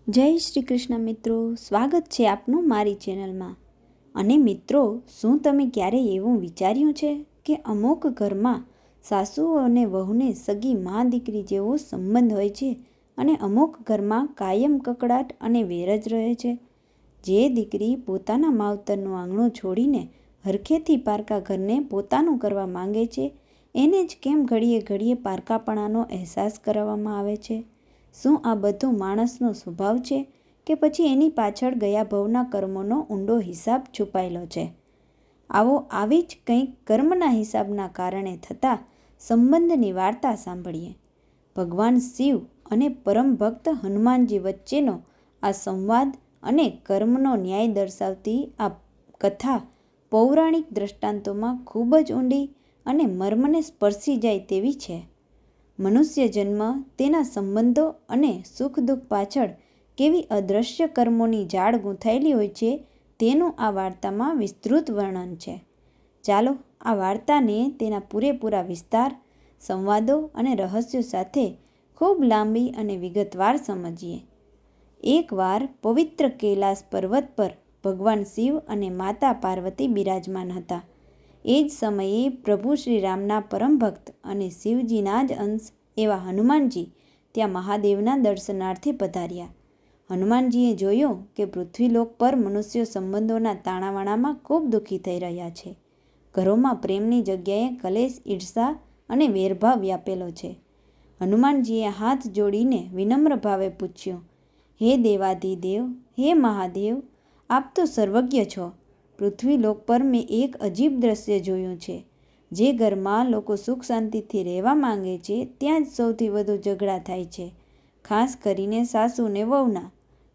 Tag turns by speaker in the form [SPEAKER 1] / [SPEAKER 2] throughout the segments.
[SPEAKER 1] જય શ્રી કૃષ્ણ મિત્રો, સ્વાગત છે આપનું મારી ચેનલમાં. અને મિત્રો, શું તમે ક્યારેય એવું વિચાર્યું છે કે અમુક ઘરમાં સાસુ અને વહુને સગી મા દીકરી જેવો સંબંધ હોય છે અને અમુક ઘરમાં કાયમ કકડાટ અને વેર જ રહે છે? જે દીકરી પોતાના માવતરનું આંગણું છોડીને હરખેથી પારકા ઘરને પોતાનું કરવા માંગે છે, એને જ કેમ ઘડીએ ઘડીએ પારકાપણાનો અહેસાસ કરાવવામાં આવે છે? શું આ બધું માણસનો સ્વભાવ છે કે પછી એની પાછળ ગયા ભવના કર્મોનો ઊંડો હિસાબ છુપાયેલો છે? આવો આવી જ કંઈક કર્મના હિસાબના કારણે થતા સંબંધની વાર્તા સાંભળીએ. ભગવાન શિવ અને પરમ ભક્ત હનુમાનજી વચ્ચેનો આ સંવાદ અને કર્મનો ન્યાય દર્શાવતી આ કથા પૌરાણિક દ્રષ્ટાંતોમાં ખૂબ જ ઊંડી અને મર્મને સ્પર્શી જાય તેવી છે. મનુષ્ય જન્મ, તેના સંબંધો અને સુખ દુઃખ પાછળ કેવી અદૃશ્ય કર્મોની જાળ ગૂંથાયેલી હોય છે તેનું આ વાર્તામાં વિસ્તૃત વર્ણન છે. ચાલો આ વાર્તાને તેના પૂરેપૂરા વિસ્તાર, સંવાદો અને રહસ્યો સાથે ખૂબ લાંબી અને વિગતવાર સમજીએ. એકવાર પવિત્ર કૈલાસ પર્વત પર ભગવાન શિવ અને માતા પાર્વતી બિરાજમાન હતા. એ જ સમયે પ્રભુ શ્રી રામના પરમ ભક્ત અને શિવજીના જ અંશ એવા હનુમાનજી ત્યાં મહાદેવના દર્શનાર્થે પધાર્યા. હનુમાનજીએ જોયું કે પૃથ્વીલોક પર મનુષ્યો સંબંધોના તાણાવાણામાં ખૂબ દુઃખી થઈ રહ્યા છે. ઘરોમાં પ્રેમની જગ્યાએ કલેશ, ઈર્ષા અને વેરભાવ વ્યાપેલો છે. હનુમાનજીએ હાથ જોડીને વિનમ્ર ભાવે પૂછ્યું, હે દેવાધિદેવ, હે મહાદેવ, આપ તો સર્વજ્ઞ છો. પૃથ્વીલોક પર મેં એક અજીબ દ્રશ્ય જોયું છે. જે ઘરમાં લોકો સુખ શાંતિથી રહેવા માંગે છે ત્યાં જ સૌથી વધુ ઝઘડા થાય છે. ખાસ કરીને સાસુ ને વહુના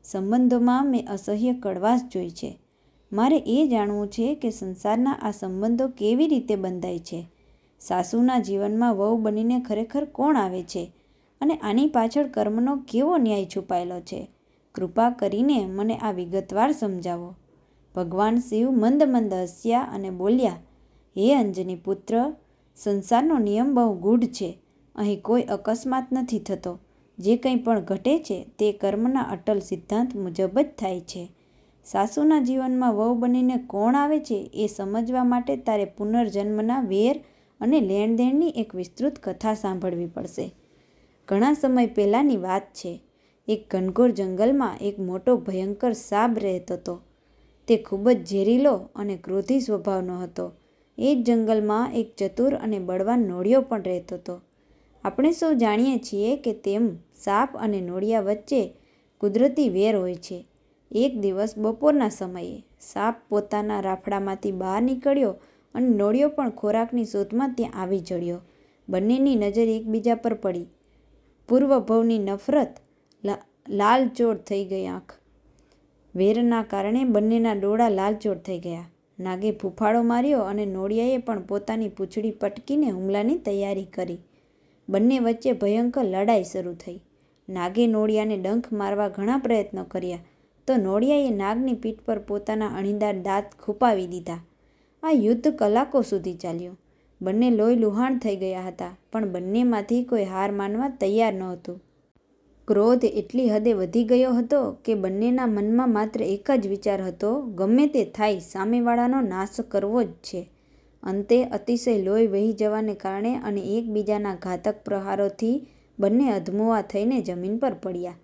[SPEAKER 1] સંબંધોમાં મેં અસહ્ય કડવાશ જોઈ છે. મારે એ જાણવું છે કે સંસારના આ સંબંધો કેવી રીતે બંધાય છે? સાસુના જીવનમાં વહુ બનીને ખરેખર કોણ આવે છે અને આની પાછળ કર્મનો કેવો ન્યાય છુપાયેલો છે? કૃપા કરીને મને આ વિગતવાર સમજાવો. ભગવાન શિવ મંદ મંદ હસ્યા અને બોલ્યા, હે અંજની પુત્ર, સંસારનો નિયમ બહુ ગૂઢ છે. અહીં કોઈ અકસ્માત નથી થતો. જે કંઈ પણ ઘટે છે તે કર્મના અટલ સિદ્ધાંત મુજબ જ થાય છે. સાસુના જીવનમાં વહુ બનીને કોણ આવે છે એ સમજવા માટે તારે પુનર્જન્મના વેર અને લેણદેણની એક વિસ્તૃત કથા સાંભળવી પડશે. ઘણા સમય પહેલાંની વાત છે. એક ઘનઘોર જંગલમાં એક મોટો ભયંકર સાપ રહેતો હતો. તે ખૂબ જ ઝેરીલો અને ક્રોધી સ્વભાવનો હતો. એ જ જંગલમાં એક ચતુર અને બળવાન નોળિયો પણ રહેતો હતો. આપણે સૌ જાણીએ છીએ કે તેમ સાપ અને નોળિયા વચ્ચે કુદરતી વેર હોય છે. એક દિવસ બપોરના સમયે સાપ પોતાના રાફડામાંથી બહાર નીકળ્યો અને નોળિયો પણ ખોરાકની શોધમાં ત્યાં આવી ચડ્યો. બંનેની નજર એકબીજા પર પડી. પૂર્વભવની નફરત, લાલચોળ થઈ ગઈ આંખ. વેરના કારણે બંનેના ડોળા લાલચોળ થઈ ગયા. નાગે ફૂફાડો માર્યો અને નોળિયાએ પણ પોતાની પૂંછડી પટકીને હુમલાની તૈયારી કરી. બંને વચ્ચે ભયંકર લડાઈ શરૂ થઈ. નાગે નોળિયાને ડંખ મારવા ઘણા પ્રયત્નો કર્યા તો નોળિયાએ નાગની પીઠ પર પોતાના અણીદાર દાંત ખૂંપાવી દીધા. આ યુદ્ધ કલાકો સુધી ચાલ્યું. બંને લોહી લુહાણ થઈ ગયા હતા, પણ બંનેમાંથી કોઈ હાર માનવા તૈયાર નહોતું. ક્રોધ એટલી હદે વધી ગયો હતો કે બંનેના મનમાં માત્ર એક જ વિચાર હતો, ગમે તે થાય સામેવાળાનો નાશ કરવો જ છે. અંતે અતિશય લોહી વહી જવાને કારણે અને એકબીજાના ઘાતક પ્રહારોથી બંને અધમુઆ થઈને જમીન પર પડ્યા.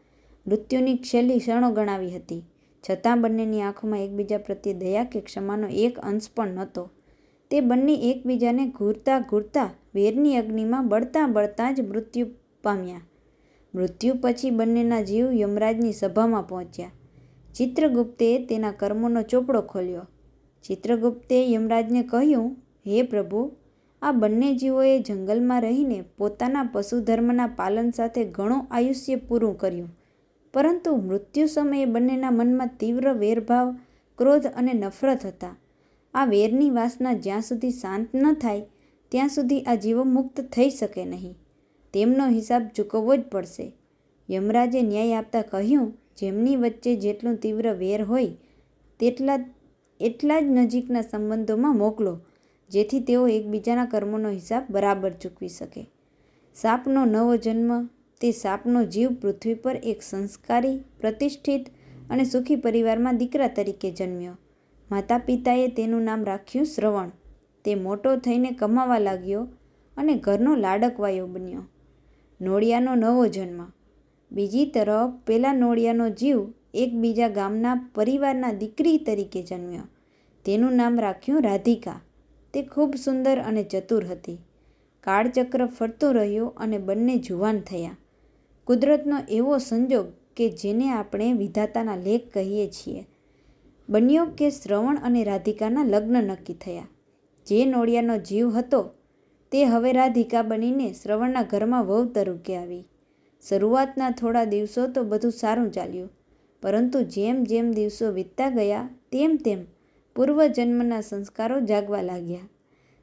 [SPEAKER 1] મૃત્યુની છેલ્લી ક્ષણો ગણાવી હતી, છતાં બંનેની આંખોમાં એકબીજા પ્રત્યે દયા કે ક્ષમાનો એક અંશ પણ નહોતો. તે બંને એકબીજાને ઘૂરતા ઘૂરતા વેરની અગ્નિમાં બળતાં બળતાં જ મૃત્યુ પામ્યા. મૃત્યુ પછી બંનેના જીવ યમરાજની સભામાં પહોંચ્યા. ચિત્રગુપ્તે તેના કર્મોનો ચોપડો ખોલ્યો. ચિત્રગુપ્તે યમરાજને કહ્યું, હે પ્રભુ, આ બંને જીવોએ જંગલમાં રહીને પોતાના પશુધર્મના પાલન સાથે ઘણું આયુષ્ય પૂરું કર્યું, પરંતુ મૃત્યુ સમયે બંનેના મનમાં તીવ્ર વેરભાવ, ક્રોધ અને નફરત હતા. આ વેરની વાસના જ્યાં સુધી શાંત ન થાય ત્યાં સુધી આ જીવો મુક્ત થઈ શકે નહીં. તેમનો હિસાબ ચૂકવવો જ પડશે. યમરાજે ન્યાય આપતા કહ્યું, જેમની વચ્ચે જેટલું તીવ્ર વેર હોય એટલા જ નજીકના સંબંધોમાં મોકલો, જેથી તેઓ એકબીજાના કર્મોનો હિસાબ બરાબર ચૂકવી શકે. સાપનો નવો જન્મ, તે સાપનો જીવ પૃથ્વી પર એક સંસ્કારી, પ્રતિષ્ઠિત અને સુખી પરિવારમાં દીકરા તરીકે જન્મ્યો. માતા પિતાએ તેનું નામ રાખ્યું શ્રવણ. તે મોટો થઈને કમાવા લાગ્યો અને ઘરનો લાડકવાયો બન્યો. નોળિયાનો નવો જન્મ. બીજી તરફ પેલા નોળિયાનો જીવ એક બીજા ગામના પરિવારના દીકરી તરીકે જન્મ્યો. તેનું નામ રાખ્યું રાધિકા. તે ખૂબ સુંદર અને ચતુર હતી. કાળચક્ર ફરતું રહ્યું અને બંને જુવાન થયા. કુદરતનો એવો સંજોગ કે જેને આપણે વિધાતાના લેખ કહીએ છીએ, બન્યો કે શ્રવણ અને રાધિકાના લગ્ન નક્કી થયા. જે નોળિયાનો જીવ હતો તે હવે રાધિકા બનીને શ્રવણના ઘરમાં વહુ તરીકે આવી. શરૂઆતના થોડા દિવસો તો બધું સારું ચાલ્યું, પરંતુ જેમ જેમ દિવસો વીતતા ગયા તેમ તેમ પૂર્વજન્મના સંસ્કારો જાગવા લાગ્યા.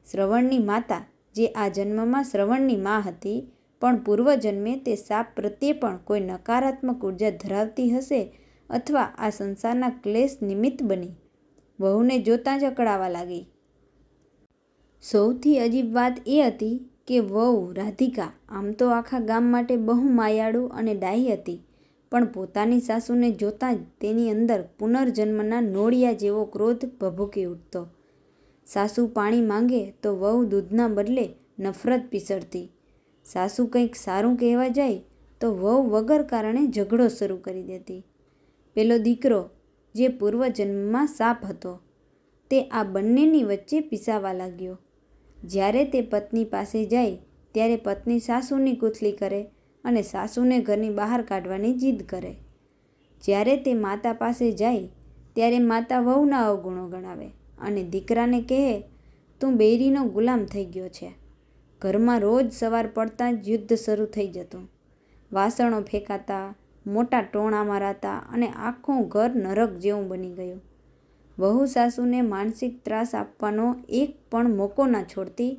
[SPEAKER 1] શ્રવણની માતા, જે આ જન્મમાં શ્રવણની મા હતી, પણ પૂર્વજન્મે તે સાપ પ્રત્યે પણ કોઈ નકારાત્મક ઉર્જા ધરાવતી હશે અથવા આ સંસારના ક્લેશ નિમિત્ત બની વહુને જોતાં જ અકળાવા લાગી. સૌથી અજીબ વાત એ હતી કે વહુ રાધિકા આમ તો આખા ગામ માટે બહુ માયાળુ અને ડાહી હતી, પણ પોતાની સાસુને જોતાં જ તેની અંદર પુનર્જન્મના નોળિયા જેવો ક્રોધ ભભૂકી ઉઠતો. સાસુ પાણી માંગે તો વહુ દૂધના બદલે નફરત પીસળતી. સાસુ કંઈક સારું કહેવા જાય તો વહુ વગર કારણે ઝઘડો શરૂ કરી દેતી. પેલો દીકરો, જે પૂર્વજન્મમાં સાપ હતો, તે આ બંનેની વચ્ચે પીસાવા લાગ્યો. જ્યારે તે પત્ની પાસે જાય ત્યારે પત્ની સાસુની કૂથલી કરે અને સાસુને ઘરની બહાર કાઢવાની જીદ કરે. જ્યારે તે માતા પાસે જાય ત્યારે માતા વહુના અવગુણો ગણાવે અને દીકરાને કહે, તું બૈરીનો ગુલામ થઈ ગયો છે. ઘરમાં રોજ સવાર પડતાં જ યુદ્ધ શરૂ થઈ જતું. વાસણો ફેંકાતા, મોટા ટોણા મારાતા અને આખું ઘર નરક જેવું બની ગયું. વહુ સાસુને માનસિક ત્રાસ આપવાનો એક પણ મોકો ના છોડતી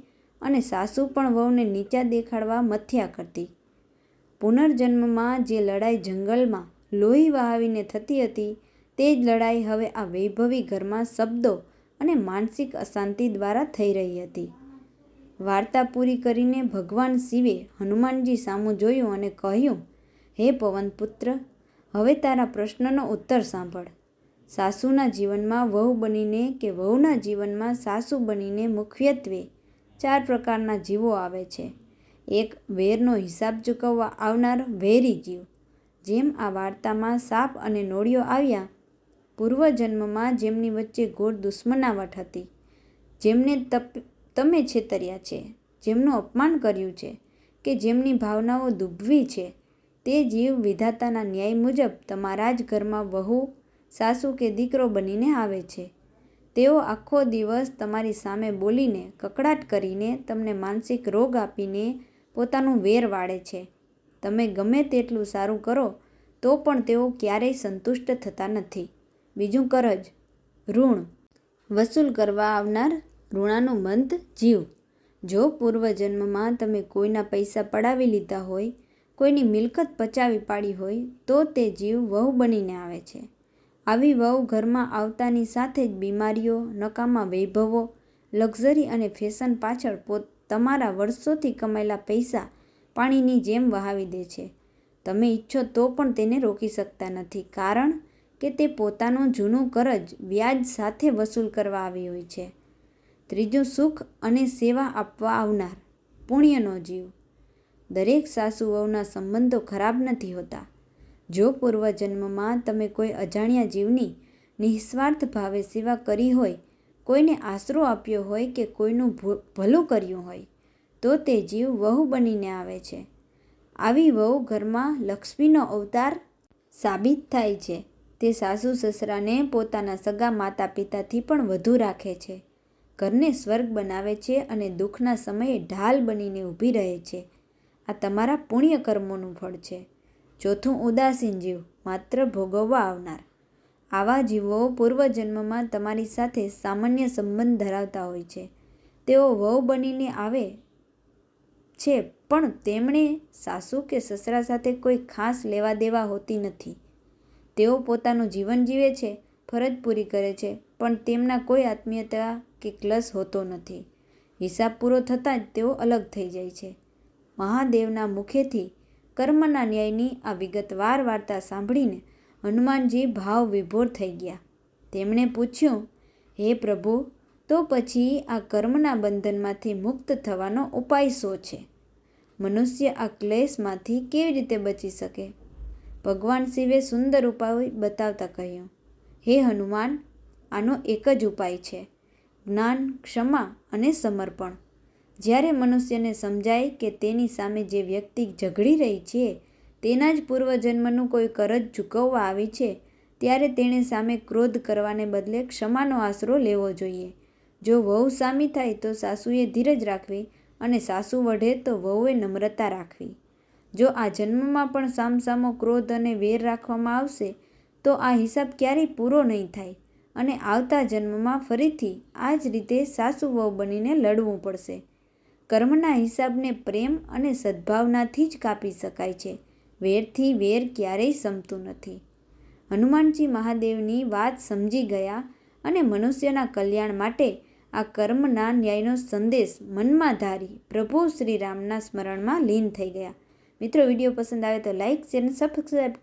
[SPEAKER 1] અને સાસુ પણ વહુને નીચા દેખાડવા મથ્યા કરતી. પુનર્જન્મમાં જે લડાઈ જંગલમાં લોહી વહાવીને થતી હતી, તે જ લડાઈ હવે આ વૈભવી ઘરમાં શબ્દો અને માનસિક અશાંતિ દ્વારા થઈ રહી હતી. વાર્તા પૂરી કરીને ભગવાન શિવે હનુમાનજી સામું જોયું અને કહ્યું, હે પવનપુત્ર, હવે તારા પ્રશ્નનો ઉત્તર સાંભળ. સાસુના જીવનમાં વહુ બનીને કે વહુના જીવનમાં સાસુ બનીને મુખ્યત્વે 4 પ્રકારના જીવો આવે છે. એક, વેરનો હિસાબ ચૂકવવા આવનાર વૈરી જીવ. જેમ આ વાર્તામાં સાપ અને નોળિયો આવ્યા, પૂર્વજન્મમાં જેમની વચ્ચે ઘોર દુશ્મનાવટ હતી, જેમને તમે છેતર્યા છે, જેમનું અપમાન કર્યું છે કે જેમની ભાવનાઓ દુભવી છે, તે જીવ વિધાતાના ન્યાય મુજબ તમારા જ ઘરમાં વહુ, સાસુ કે દીકરો બનીને આવે છે. તેઓ આખો દિવસ તમારી સામે બોલીને, કકળાટ કરીને, તમને માનસિક રોગ આપીને પોતાનું વેર વાળે છે. તમે ગમે તેટલું સારું કરો તો પણ તેઓ ક્યારેય સંતુષ્ટ થતા નથી. બીજું, કરજ, ઋણ વસૂલ કરવા આવનાર ઋણાનુબંધ જીવ. જો પૂર્વજન્મમાં તમે કોઈના પૈસા પડાવી લીધા હોય, કોઈની મિલકત પચાવી પાડી હોય, તો તે જીવ વહુ બનીને આવે છે. આવી વહુ ઘરમાં આવતાની સાથે જ બીમારીઓ, નકામા વૈભવો, લક્ઝરી અને ફેશન પાછળ તમારા વર્ષોથી કમાયેલા પૈસા પાણીની જેમ વહાવી દે છે. તમે ઈચ્છો તો પણ તેને રોકી શકતા નથી, કારણ કે તે પોતાનું જૂનું કરજ વ્યાજ સાથે વસૂલ કરવા આવી હોય છે. ત્રીજું, સુખ અને સેવા આપવા આવનાર પુણ્યનો જીવ. દરેક સાસુ વહુના સંબંધો ખરાબ નથી હોતા. જો પૂર્વજન્મમાં તમે કોઈ અજાણ્યા જીવની નિસ્વાર્થ ભાવે સેવા કરી હોય, કોઈને આશરો આપ્યો હોય કે કોઈનું ભલું કર્યું હોય, તો તે જીવ વહુ બનીને આવે છે. આવી વહુ ઘરમાં લક્ષ્મીનો અવતાર સાબિત થાય છે. તે સાસુ સસરાને પોતાના સગા માતા પિતાથી પણ વધુ રાખે છે, ઘરને સ્વર્ગ બનાવે છે અને દુઃખના સમયે ઢાલ બનીને ઊભી રહે છે. આ તમારા પુણ્ય કર્મોનું ફળ છે. ચોથું, ઉદાસીન જીવ, માત્ર ભોગવવા આવનાર. આવા જીવો પૂર્વજન્મમાં તમારી સાથે સામાન્ય સંબંધ ધરાવતા હોય છે. તેઓ વહુ બનીને આવે છે, પણ તેમણે સાસુ કે સસરા સાથે કોઈ ખાસ લેવા દેવા હોતી નથી. તેઓ પોતાનું જીવન જીવે છે, ફરજ પૂરી કરે છે, પણ તેમના કોઈ આત્મીયતા કે ક્લેશ હોતો નથી. હિસાબ પૂરો થતાં જ તેઓ અલગ થઈ જાય છે. મહાદેવના મુખેથી કર્મના ન્યાયની આ વિગતવાર વાર્તા સાંભળીને હનુમાનજી ભાવ વિભોર થઈ ગયા. તેમણે પૂછ્યું, હે પ્રભુ, તો પછી આ કર્મના બંધનમાંથી મુક્ત થવાનો ઉપાય શો છે? મનુષ્ય આ ક્લેશમાંથી કેવી રીતે બચી શકે? ભગવાન શિવે સુંદર ઉપાય બતાવતા કહ્યું, હે હનુમાન, આનો એક જ ઉપાય છે, જ્ઞાન, ક્ષમા અને સમર્પણ. જ્યારે મનુષ્યને સમજાય કે તેની સામે જે વ્યક્તિ ઝઘડી રહી છે તેના જ પૂર્વજન્મનું કોઈ કરજ ચૂકવવા આવી છે, ત્યારે તેણે સામે ક્રોધ કરવાને બદલે ક્ષમાનો આશરો લેવો જોઈએ. જો વહુ સામી થાય તો સાસુએ ધીરજ રાખવી અને સાસુ વઢે તો વહુએ નમ્રતા રાખવી. જો આ જન્મમાં પણ સામસામો ક્રોધ અને વેર રાખવામાં આવશે તો આ હિસાબ ક્યારેય પૂરો નહીં થાય અને આવતા જન્મમાં ફરીથી આ જ રીતે સાસુ વહુ બનીને લડવું પડશે. કર્મના હિસાબને પ્રેમ અને સદ્ભાવનાથી જ કાપી શકાય છે. વેરથી વેર ક્યારેય સમતું નથી. હનુમાનજી મહાદેવની વાત સમજી ગયા અને મનુષ્યના કલ્યાણ માટે આ કર્મના ન્યાયનો સંદેશ મનમાં ધારી પ્રભુ શ્રી રામના સ્મરણમાં લીન થઈ ગયા. મિત્રો, વિડીયો પસંદ આવે તો લાઇક, શેર અને સબસ્ક્રાઈબ